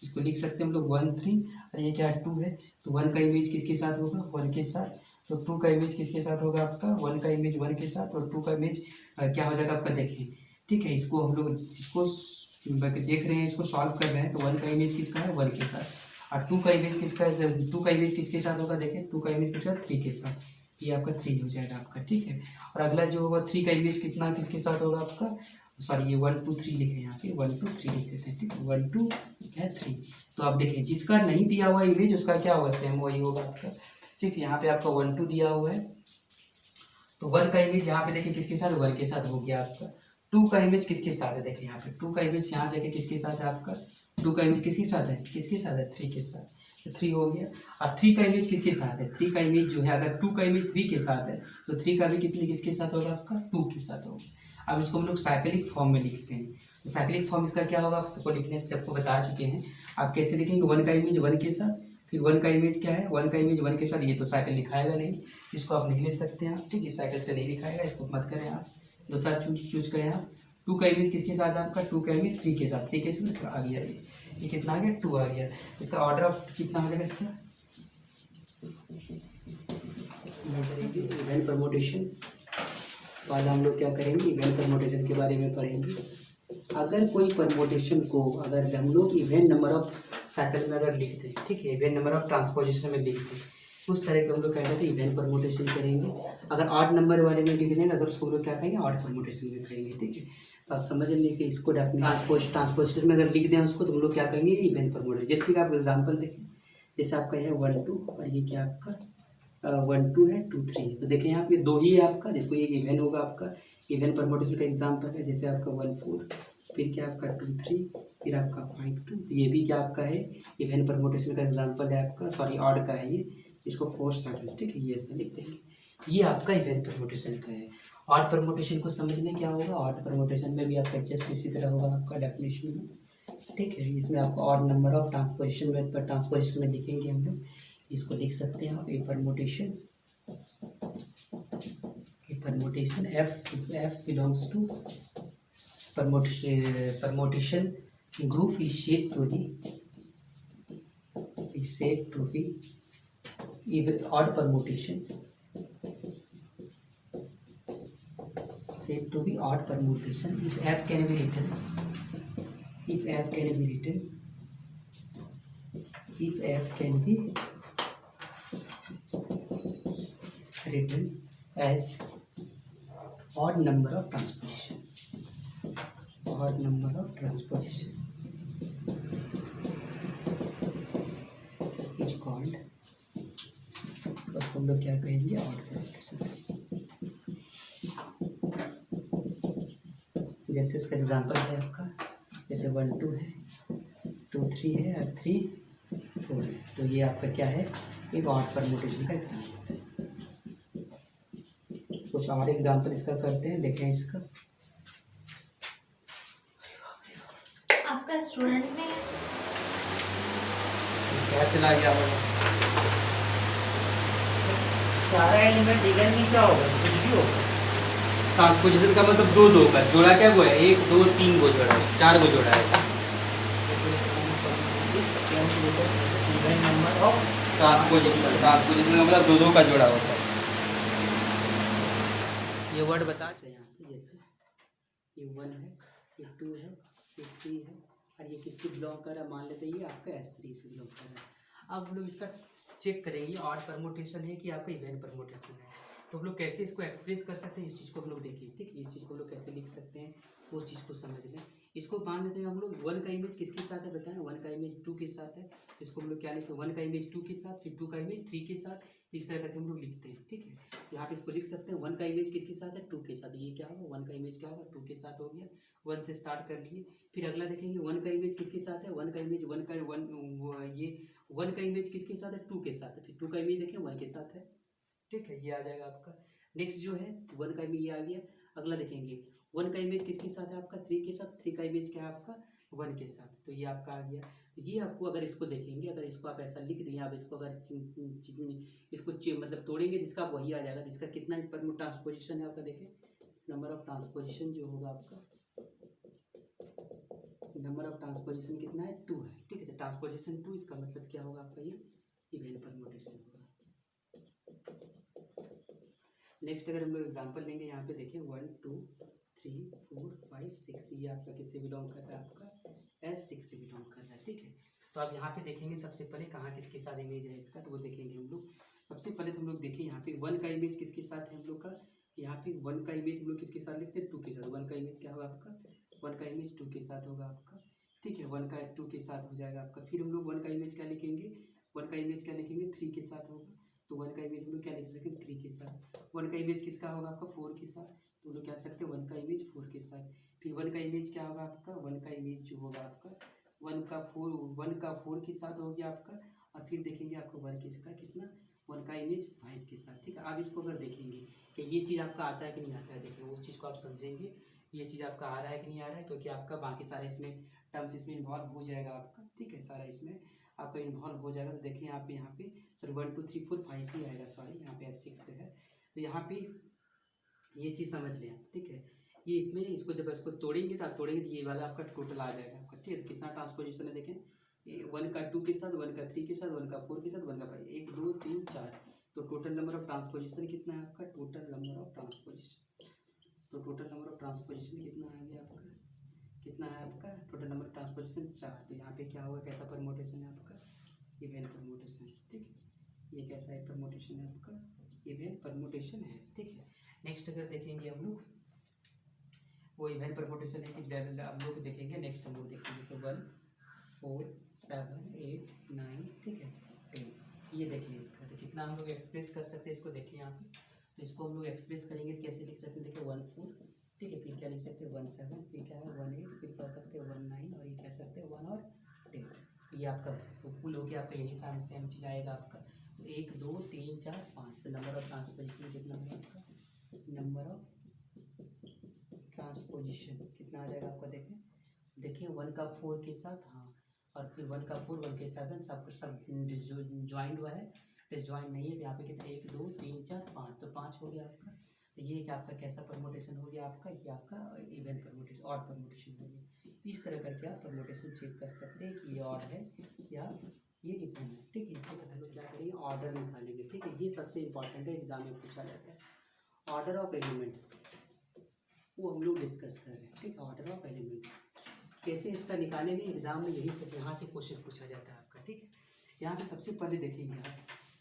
इसको लिख सकते हैं हम लोग 1 3, और ये क्या 2 है, तो 1 का इमेज किसके साथ होगा 1 के साथ, तो 2 का इमेज किसके साथ होगा आपका 1 का इमेज 1 के साथ, और 2 का इमेज क्या हो जाएगा आपका देखें। ठीक है, इसको हम लोग इसको देख रहे हैं, इसको सॉल्व कर रहे हैं, तो 1 का इमेज किसका है 1 के साथ, और 2 का इमेज किसका है 2 का इमेज किसके साथ होगा देखें, 2 का इमेज किसके साथ 3 के साथ, ये आपका 3 हो जाएगा आपका। ठीक है, और अगला जो होगा 3 का इमेज कितना किसके साथ होगा आपका, सॉरी ये 1 2 3 लिखे यहाँ पे 1 2 3 लिख देते हैं। ठीक है, 1 2 है 3। तो आप देखें जिसका नहीं दिया हुआ इमेज उसका क्या होगा सेम वही होगा आपका। ठीक है, यहाँ पे आपका 1 2 दिया हुआ है, तो 1 का इमेज यहाँ पे देखिए किसके साथ 1 के साथ हो गया आपका। 2 का इमेज किसके साथ है देखिए यहाँ पे 2 का इमेज यहाँ देखिए किसके साथ है आपका, 2 का इमेज किसके साथ है 3 के साथ, 3 हो गया। और 3 का इमेज किसके साथ है, 3 का इमेज जो है अगर 2 का इमेज 3 के साथ है तो 3 का भी किसके साथ होगा आपका 2 के साथ होगा। अब इसको हम लोग साइक्लिक फॉर्म में लिखते हैं, तो साइक्लिक फॉर्म इसका क्या होगा आप सबको लिखने से सबको बता चुके हैं। आप कैसे लिखेंगे 1 का इमेज 1 के साथ, फिर 1 का इमेज क्या है 1 का इमेज 1 के साथ, ये तो साइकिल लिखाएगा नहीं, इसको आप नहीं ले सकते हैं आप। ठीक है, इस साइकिल से नहीं लिखाएगा, इसको मत करें आप, दूसरा चूज करें आप। 2 का इमेज किसके साथ है आपका 2 का इमेज 3 के साथ, 3 के साथ आ गया ये कितना आ गया 2 आ गया। इसका ऑर्डर ऑफ कितना हो जाएगा इसका इवेंट परमुटेशन वाला हम लोग क्या करेंगे इवेंट परमुटेशन के बारे में पढ़ेंगे। अगर कोई परमुटेशन को अगर हम लोग इवेंट नंबर ऑफ साइकिल में अगर लिखते हैं, ठीक है, इवेंट नंबर ऑफ ट्रांसपोजिशन में लिखते हैं, उस तरह के हम लोग कहते हैं इवेंट परमुटेशन करेंगे। अगर ऑड नंबर वाले में लिख देंगे अगर उसको हम लोग क्या कहेंगे ऑड परमुटेशन में करेंगे। ठीक है, तो आप समझ लेंगे कि इसको ट्रांसपोजिशन में अगर लिख दें उसको तो हम लोग क्या कहेंगे इवेंट परमुटेशन। जैसे कि आप एग्जाम्पल देखें, जैसे आपका है 1 2 और ये क्या आपका 1 2 है 2 3 है। तो देखें यहाँ पे 2 ही है आपका, जिसको ये इवन होगा आपका, इवन परमुटेशन का एग्जाम्पल है। जैसे आपका 1 4 फिर क्या आपका 2 3 फिर आपका 5 2, तो ये भी क्या आपका है इवन परमुटेशन का एग्जाम्पल है आपका, सॉरी ऑड का है ये, इसको 4 7, ठीक है, ये ऐसा लिख देंगे। ये आपका इवन परमुटेशन का है। ऑड परमुटेशन को समझने क्या होगा, ऑड परमुटेशन में भी आपका जस्ट इसी तरह होगा आपका डेफिनेशन में, ठीक है। इसमें आपका ऑड नंबर ऑफ ट्रांसपोजिशन में, पर ट्रांसपोजिशन में लिखेंगे हम लोग, इसको लिख सकते हैं आप a permutation f belongs to permutation group is said to be even odd permutation, said to be odd permutation if f can be written as odd number of transposition is called, उसको हम लोग क्या कहेंगे, odd permutation. जैसे इसका example है आपका, जैसे 1 2 है 2 3 है और 3 4 है, तो ये आपका क्या है, एक ऑड परमुटेशन का एग्जांपल है। कुछ और एग्जांपल इसका करते हैं, देखें इसका। आपका स्टूडेंट में क्या चला गया सारा एलिमेंट इवन में क्या होगा, कुछ भी होगा। ट्रांसपोजिशन का मतलब दो दो का जोड़ा, क्या वो है 1 2 3 को जोड़ा, 4 को जोड़ा है ऐसा। इवन नंबर ऑफ ट्रांसपोजिशन का मतलब दो दो का जोड़ा होता है। ये वर्ड बता दें यहाँ पे, जैसे ये 1 है, ये 2 है, ये 3 है और ये किसकी बिलोंग कर रहा है, मान लेते हैं ये आपका S3 से बिलोंग कर रहा है। अब हम लोग इसका चेक करेंगे ऑड परमुटेशन है कि आपका इवन परमुटेशन है, तो हम लोग कैसे इसको एक्सप्रेस कर सकते हैं, इस चीज़ को हम लोग देखिए, ठीक है। इस चीज़ को हम लोग कैसे लिख सकते हैं वो चीज़ को समझ लें। इसको मान लेते हैं हम लोग 1 का इमेज किसके साथ है बताएं, 1 का इमेज 2 के साथ है, तो इसको हम लोग क्या लिखते हैं, 1 का इमेज 2 के साथ, फिर 2 का इमेज 3 के साथ, इस तरह करके हम लोग लिखते हैं, ठीक है। यहाँ पे इसको लिख सकते हैं 1 का इमेज किसके साथ है, 2 के साथ, ये क्या होगा 1 का इमेज क्या होगा 2 के साथ हो गया, 1 से स्टार्ट कर लिए। फिर अगला देखेंगे 1 का इमेज किसके साथ है, 1 का इमेज 1 का 1 ये 1 का इमेज किसके साथ है, 2 के साथ है, फिर 2 का इमेज देखें 1 के साथ है, ठीक है, ये आ जाएगा आपका। नेक्स्ट जो है 1 का इमेज ये आ गया। अगला देखेंगे 1 का इमेज किसके साथ है आपका 3 के साथ, 3 का इमेज क्या है आपका 1 के साथ, तो ये आपका आ गया। तो ये आपको अगर इसको देखेंगे, अगर इसको आप ऐसा लिख दें, आप इसको अगर इसको मतलब तोड़ेंगे, जिसका वही आ जाएगा, जिसका कितना ट्रांसपोजिशन है आपका, देखें नंबर ऑफ ट्रांसपोजिशन जो होगा आपका, नंबर ऑफ ट्रांसपोजिशन कितना है 2 है, ठीक है। तो ट्रांसपोजिशन 2, इसका मतलब क्या होगा आपका ये इवन परमुटेशन होगा। नेक्स्ट अगर हम लोग एग्जांपल लेंगे, यहाँ पे देखें 1 2 3 4 5 6, ये आपका किससे बिलोंग कर रहा है, आपका S6 से बिलोंग कर रहा है, ठीक है। तो आप यहाँ पे देखेंगे सबसे पहले कहाँ किसके साथ इमेज है इसका, तो वो देखेंगे हम लोग। सबसे पहले तो हम लोग देखें यहाँ पे 1 का इमेज किसके साथ है हम लोग का, यहाँ पे 1 का इमेज हम लोग किसके साथ लिखते हैं 2 के साथ। 1 का इमेज क्या होगा आपका, 1 का इमेज 2 के साथ होगा आपका, ठीक है। 1 का 2 के साथ हो जाएगा आपका। फिर हम लोग 1 का इमेज क्या लिखेंगे, 1 का इमेज क्या लिखेंगे 3 के साथ होगा, तो 1 का इमेज हम लोग क्या लिख सकते हैं 3 के साथ। 1 का इमेज किसका होगा आपका 4 के साथ, तो हम लोग क्या सकते हैं 1 का इमेज 4 के साथ। फिर 1 का इमेज क्या होगा आपका, 1 का इमेज जो होगा आपका 1 का 4 के साथ हो गया आपका। और फिर देखेंगे आपको 1 किसका कितना, 1 का इमेज 5 के साथ, ठीक है। आप इसको अगर देखेंगे कि ये चीज़ आपका आता है कि नहीं आता है, देखिए उस चीज़ को आप समझेंगे ये चीज़ आपका आ रहा है कि नहीं आ रहा है, क्योंकि आपका बाकी सारे इसमें टर्म्स इसमें इन्वॉल्व हो जाएगा आपका, ठीक है, सारा इसमें आपका इन्वॉल्व हो जाएगा। तो देखिए यहाँ पे सर 1 2 3 4 5 ही आएगा, सॉरी यहाँ पे S6 है, तो यहाँ पे ये चीज़ समझ लें, ठीक है। ये इसमें इसको जब इसको तोड़ेंगे तो आप तोड़ेंगे तो ये वाला आपका टोटल आ जाएगा आपका, ठीक है। कितना ट्रांसपोजिशन है देखें, 1 का 2 के साथ, 1 का 3 के साथ, 1 का 4 के साथ, 1 का 5, 1 2 3 4, तो टोटल नंबर ऑफ ट्रांसपोजिशन कितना है आपका, टोटल नंबर ऑफ ट्रांसपोजिशन, तो टोटल नंबर ऑफ ट्रांसपोजिशन कितना आ गया आपका, कितना है आपका टोटल नंबर ट्रांसपोजिशन 4। तो यहाँ पे क्या होगा, कैसा परमुटेशन है आपका, इवन परमुटेशन, ठीक है। ये कैसा एक परमुटेशन है आपका, इवन परमुटेशन है, ठीक है। नेक्स्ट अगर देखेंगे हम लोग वो इवन परमुटेशन है कि हम लोग देखेंगे, नेक्स्ट हम लोग देखेंगे जैसे 1 4 7 8 9, ठीक है, ये देखिए इसका तो कितना हम लोग एक्सप्रेस कर सकते हैं इसको, देखिए यहाँ पे। तो इसको हम लोग एक्सप्रेस करेंगे कैसे लिख सकते हैं, देखिए 1 4, ठीक है, फिर क्या लिख सकते हैं 1 7, फिर क्या है 1 8, फिर कह सकते हैं 1 9, और ये कह सकते हैं 1 और 10। तो ये आपका कुल हो गया आपका, यही सेम चीज़ आएगा आपका। तो 1 2 3 4 5, तो नंबर ऑफ ट्रांसपोजिशन कितना होगा आपका, नंबर ऑफ ट्रांसपोजिशन कितना आ जाएगा आपका, देखें देखिए 1 का 4 के साथ, हाँ, और फिर 1 का 4 1 के 7, सब ज्वाइंट हुआ है, डिसज्वाइंट नहीं है। तो यहाँ पे कितना 1 2 3 4 5, तो 5 हो गया आपका। तो ये क्या आपका कैसा परमोटेशन हो गया आपका, ये आपका इवन परमोटेशन, ऑड परमोटेशन हो गया। इस तरह करके आप परमोटेशन चेक कर सकते हैं कि ये ऑड है या ये इवन है, ठीक है। इससे पता चल क्या करेंगे, ऑर्डर निकालेंगे, ठीक है। ये सबसे इंपॉर्टेंट है, एग्जाम में पूछा जाता है। ऑर्डर ऑफ एलिमेंट्स वो हम लोग डिस्कस कर रहे हैं, ठीक है। ऑर्डर ऑफ एलिमेंट्स कैसे इसका निकालेंगे, एग्जाम में यही सब यहाँ से क्वेश्चन पूछा जाता है आपका, ठीक है। यहाँ पे सबसे पहले देखेंगे आप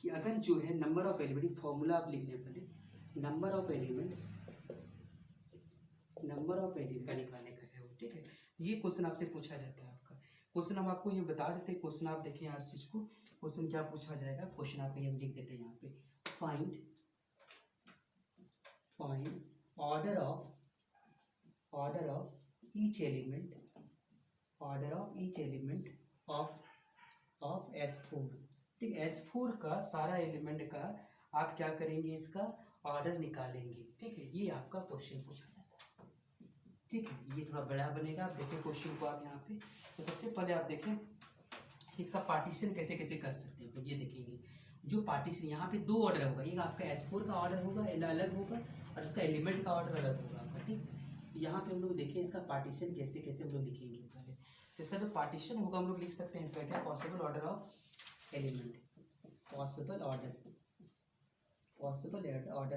कि अगर जो है नंबर ऑफ एलिमेंट, फॉर्मूला आप लिख लें पहले, नंबर ऑफ एलिमेंट्स का निकालने का है वो, ठीक है। ये क्वेश्चन आपसे पूछा जाता है आपका। क्वेश्चन हम आपको ये बता देते हैं, क्वेश्चन आप देखें यहाँ इस चीज़ को, क्वेश्चन क्या पूछा जाएगा, क्वेश्चन आप कहीं हम लिख देते हैं यहाँ पे, find order of each element of S4, ठीक है। S4 का सारा एलिमेंट का आप क्या करेंगे, इसका ऑर्डर निकालेंगे, ठीक है। ये आपका क्वेश्चन पूछा जाता है, ठीक है। ये थोड़ा बड़ा बनेगा, आप देखें क्वेश्चन को आप यहाँ पे। तो सबसे पहले आप देखें इसका पार्टीशन कैसे कैसे कर सकते हैं, ये देखेंगे। जो पार्टीशन यहाँ पे 2 ऑर्डर होगा, एक आपका S4 का ऑर्डर होगा अलग होगा, और इसका एलिमेंट का ऑर्डर अलग होगा आपका, ठीक है। यहाँ पे हम लोग देखें इसका पार्टीशन कैसे कैसे हम लोग लिखेंगे पहले। तो इसका जो पार्टीशन होगा हम लोग लिख सकते हैं इसका क्या, possible order of element, possible order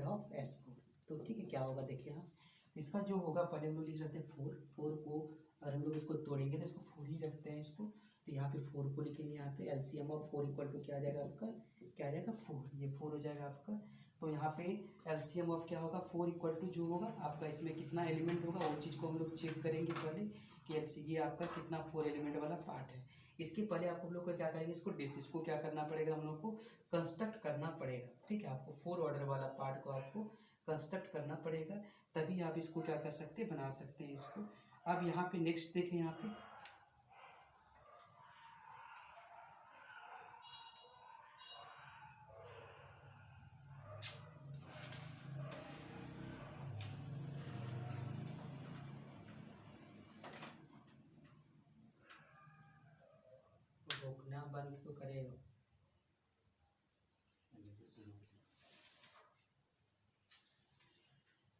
of S4। तो ठीक है, क्या होगा देखिए आप, इसका जो होगा पहले हम लोग लिख सकते हैं 4 को, अगर हम लोग इसको तोड़ेंगे तो इसको 4 ही रखते हैं इसको। तो यहाँ पे 4 को लिखेंगे, यहाँ पे LCM ऑफ 4 इक्वल टू क्या आ जाएगा आपका, क्या आ जाएगा 4, ये 4 हो जाएगा आपका। तो यहाँ पे LCM ऑफ क्या होगा 4 इक्वल टू जो होगा आपका, इसमें कितना एलिमेंट होगा वो चीज़ को हम लोग चेक करेंगे पहले कि ये आपका कितना 4 एलिमेंट वाला पार्ट है। इसके पहले आप लोग को क्या करेंगे, इसको क्या करना पड़ेगा, हम लोग को कंस्ट्रक्ट करना पड़ेगा, ठीक है। आपको 4 ऑर्डर वाला पार्ट को आपको कंस्ट्रक्ट करना पड़ेगा, तभी आप इसको क्या कर सकते हैं, बना सकते हैं इसको। अब यहाँ पे नेक्स्ट देखें, यहाँ पे रोकना बंद तो करेगा,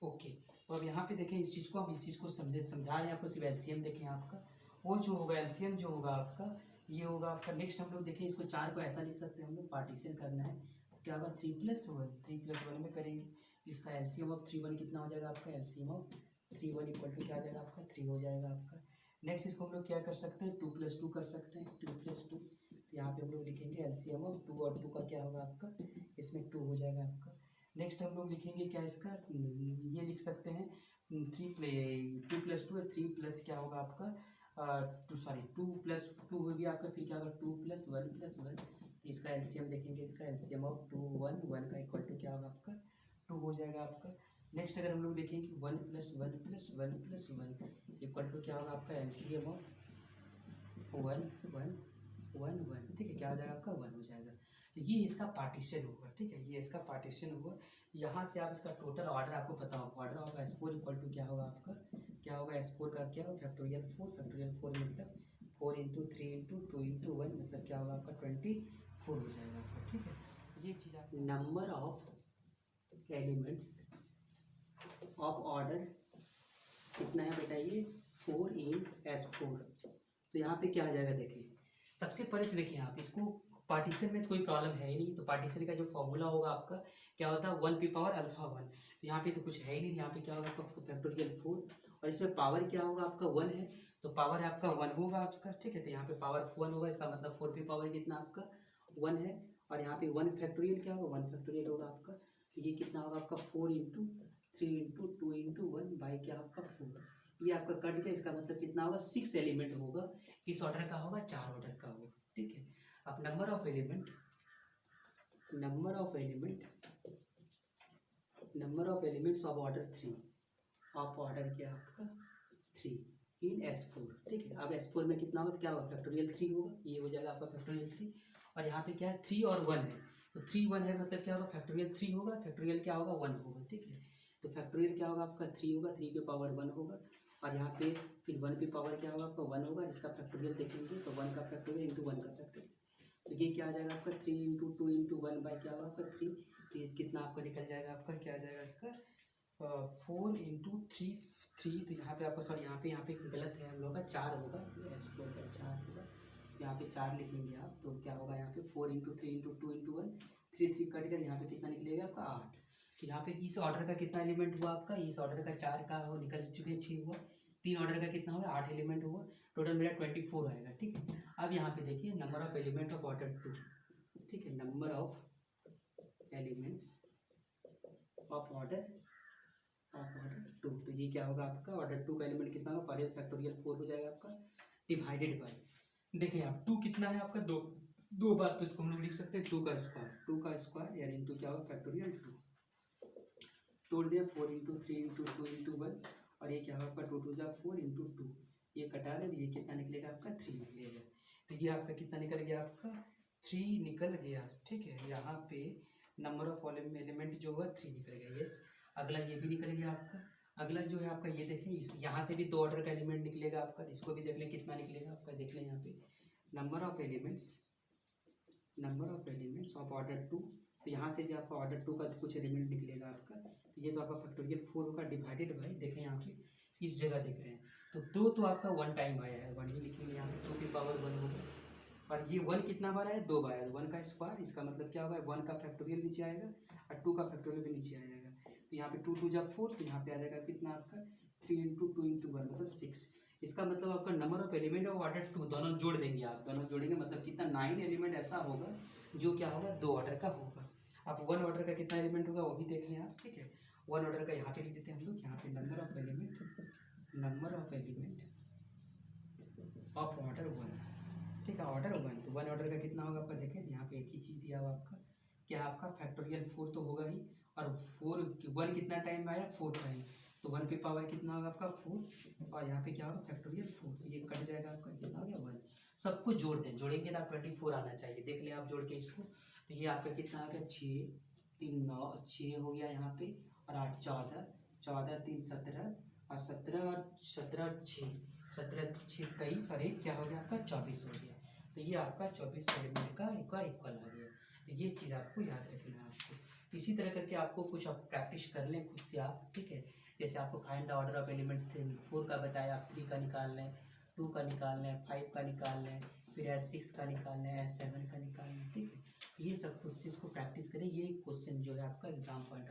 ओके। तो अब यहाँ पे देखें इस चीज़ को, अब इस चीज़ को समझा रहे हैं आपको, सिर्फ LCM देखें आपका, वो जो होगा LCM जो होगा आपका, ये होगा आपका। नेक्स्ट हम लोग देखें इसको 4 को ऐसा लिख सकते हैं हम लोग, पार्टीशन करना है तो क्या होगा 3+1 में करेंगे। इसका LCM ऑफ 3 1 कितना हो जाएगा आपका, LCM ऑफ 3 1 इक्वल टू क्या आ जाएगा आपका 3 हो जाएगा आपका। नेक्स्ट इसको हम लोग क्या कर सकते हैं, 2+2 कर सकते हैं, 2+2। तो यहाँ पे हम लोग लिखेंगे LCM ऑफ 2 और 2 का क्या होगा आपका, इसमें 2 हो जाएगा आपका। नेक्स्ट हम लोग लिखेंगे क्या इसका, ये लिख सकते हैं 2+2 3 प्लस क्या होगा आपका 2+2 हो गया आपका, फिर क्या होगा 2+1+1। तो इसका LCM देखेंगे, इसका LCM ऑफ 2 1 1 का इक्वल टू क्या होगा आपका 2 हो जाएगा आपका। नेक्स्ट अगर हम लोग देखेंगे 1+1+1+1 इक्वल टू क्या होगा आपका LCM ऑफ 1 1 1 1, ठीक है, क्या हो जाएगा आपका 1 हो जाएगा। तो ये इसका पार्टीशन होगा, ठीक है, ये इसका पार्टीशन होगा। यहाँ से आप इसका टोटल ऑर्डर आपको पता होगा, order of S4 equal to क्या होगा आपका, क्या होगा S4 का क्या होगा फैक्टोरियल 4 मतलब 4 × 3 × 2 × 1 मतलब क्या होगा आपका 24 हो जाएगा आपका, ठीक है। ये चीज़ आप number of elements of order कितना है बताइए 4 × S4। तो यहाँ पे क्या आ जाएगा देखिए, सबसे पहले तो देखिए आप इसको पार्टीशन में कोई प्रॉब्लम है ही नहीं। तो पार्टीशन का जो फॉर्मूला होगा आपका क्या होता है 1 की पावर अल्फा 1। तो यहाँ पे तो कुछ है ही नहीं, यहाँ पे क्या होगा आपका फैक्टोरियल 4 और इसमें पावर क्या होगा आपका 1 है, तो पावर है आपका 1 होगा आपका, ठीक है। तो यहाँ पे पावर 1 होगा, इसका मतलब 4 की पावर कितना आपका 1 है, और यहाँ पे 1 फैक्टोरियल क्या होगा 1 फैक्टोरियल होगा आपका। तो ये कितना होगा आपका 4 × 3 × 2 × 1 बाई क्या आपका 4, ये आपका कट गया। इसका मतलब कितना होगा 6 एलिमेंट होगा, किस ऑर्डर का होगा 4 ऑर्डर का होगा, ठीक है। अब number of element number of elements of order 3, of order क्या आपका 3 इन S4, ठीक है। अब S4 में कितना होगा, तो क्या होगा, फैक्टोरियल 3 होगा, ये हो जाएगा आपका फैक्टोरियल 3। और यहाँ पे क्या है, 3 और 1 है, तो 3 1 है मतलब क्या होगा, फैक्टोरियल 3 होगा, फैक्टोरियल क्या होगा 1 होगा, ठीक है। तो फैक्टोरियल क्या होगा आपका 3 होगा, 3 पे पावर 1 होगा, और यहाँ पे फिर 1 पे पावर क्या होगा आपका 1 होगा, इसका फैक्टोरियल देखेंगे तो 1 का फैक्टोरियल इंटू 1 का फैक्टोरियल, तो ये क्या आ जाएगा आपका 3 इंटू 2 इंटू 1 बाई क्या होगा आपका 3, तो ये कितना आपका निकल जाएगा आपका, क्या आ जाएगा इसका 4 इंटू 3, तो यहाँ पे आपका सॉरी यहाँ पे गलत है हम लोग का 4 होगा, S4 का 4 होगा, यहाँ पे 4 लिखेंगे आप, तो क्या होगा यहाँ पे 4 इंटू 3 इंटू 2 इंटू 1, 3 3 कट कर यहाँ पे कितना निकलेगा आपका 8। तो यहाँ पे इस ऑर्डर का कितना एलिमेंट हुआ आपका, इस ऑर्डर का 4 का वो निकल चुके 6 हुआ, 3 ऑर्डर का कितना हुआ 8 एलिमेंट हुआ, टोटल मेरा 24 आएगा, ठीक है। अब यहाँ पे देखिए number of element of order 2, ठीक है, number of elements of order 2, तो ये क्या होगा आपका ऑर्डर 2 का एलिमेंट कितना होगा, पर फैक्टोरियल 4 हो जाएगा आपका, डिवाइडेड बाय, देखिए आप 2 कितना है आपका 2 बार, तो इसको हम लोग लिख सकते हैं 2 का स्क्वायर यानी इंटू क्या होगा फैक्टोरियल 2, तोड़ दिया 4 इंटू 3 इंटू 2 इंटू 1, और ये क्या होगा आपका 2 2 जा 4 इंटू 2, ये कटा दे, ये कितना निकलेगा आपका 3 निकलेगा, तो ये आपका कितना निकल गया आपका 3 निकल गया, ठीक है। यहाँ पे नंबर ऑफ एलिमेंट जो होगा 3 निकल गया, यस। अगला ये भी निकल गया आपका, अगला जो है आपका ये देखें, इस यहाँ से भी 2 ऑर्डर का एलिमेंट निकलेगा आपका, इसको भी देख लें कितना निकलेगा आपका, देख लें यहाँ पे number of elements of order 2, तो यहाँ से भी आपका ऑर्डर 2 का कुछ एलिमेंट निकलेगा आपका, तो ये तो आपका फैक्टोरियल 4 होगा, डिवाइडेड बाई, देखें यहाँ पे इस जगह देख रहे हैं, तो 2 तो आपका 1 टाइम आया है, 1 ही लिखेंगे यहाँ पे, 2 की पावर 1 होगा, और ये 1 कितना बार आया 2 बार आया, 1 का स्क्वायर, इसका मतलब क्या होगा 1 का फैक्टोरियल नीचे आएगा और 2 का फैक्टोरियल भी नीचे आ जाएगा, तो यहाँ पे 2 2 जब 4, तो यहाँ पे आ जाएगा कितना आपका 3 इंटू 2 इंटू 1 मतलब 6, इसका मतलब आपका number of element of order 2 दोनों जोड़ देंगे आप, दोनों जोड़ेंगे मतलब कितना 9 एलिमेंट ऐसा होगा जो क्या होगा 2 ऑर्डर का होगा। आप 1 ऑर्डर का कितना एलिमेंट होगा वो भी देख लें आप, ठीक है। 1 ऑर्डर का यहाँ पे लिख देते हैं हम लोग, यहाँ पे number of element of order 1, ठीक है, ऑर्डर 1, तो 1 ऑर्डर का कितना होगा आपका, देखें यहाँ पे एक ही चीज़ दिया हुआ आपका, क्या आपका फैक्टोरियल 4 तो होगा ही, और 1 कितना टाइम आया 4 टाइम, तो 1 पे पावर कितना होगा आपका 4, और यहाँ पे क्या होगा फैक्टोरियल 4, तो ये कट जाएगा आपका, कितना हो गया 1, सबको जोड़ दें, जोड़ेंगे तो आप 24 आना चाहिए, देख लें आप जोड़ के इसको, तो ये आपका कितना आ गया 6 3 9 6 हो गया यहाँ पे, और 8 14 14 3 17, और 17 और 6 23, और एक क्या हो गया आपका 24 हो गया, तो ये आपका 24 एलिमेंट का इक्वल आ गया, तो ये चीज़ आपको याद रखना है आपको। तो इसी तरह करके आपको कुछ आप प्रैक्टिस कर लें खुद से आप, ठीक है। जैसे आपको find the order of element 4 का बताया, आप 3 का निकाल लें, 2 का निकाल लें, 5 का निकाल लें, फिर S6 का निकाल लें, S7 का निकाल लें, ठीक है। ये सब खुद से इसको प्रैक्टिस करें, ये क्वेश्चन जो है आपका एग्जाम पॉइंट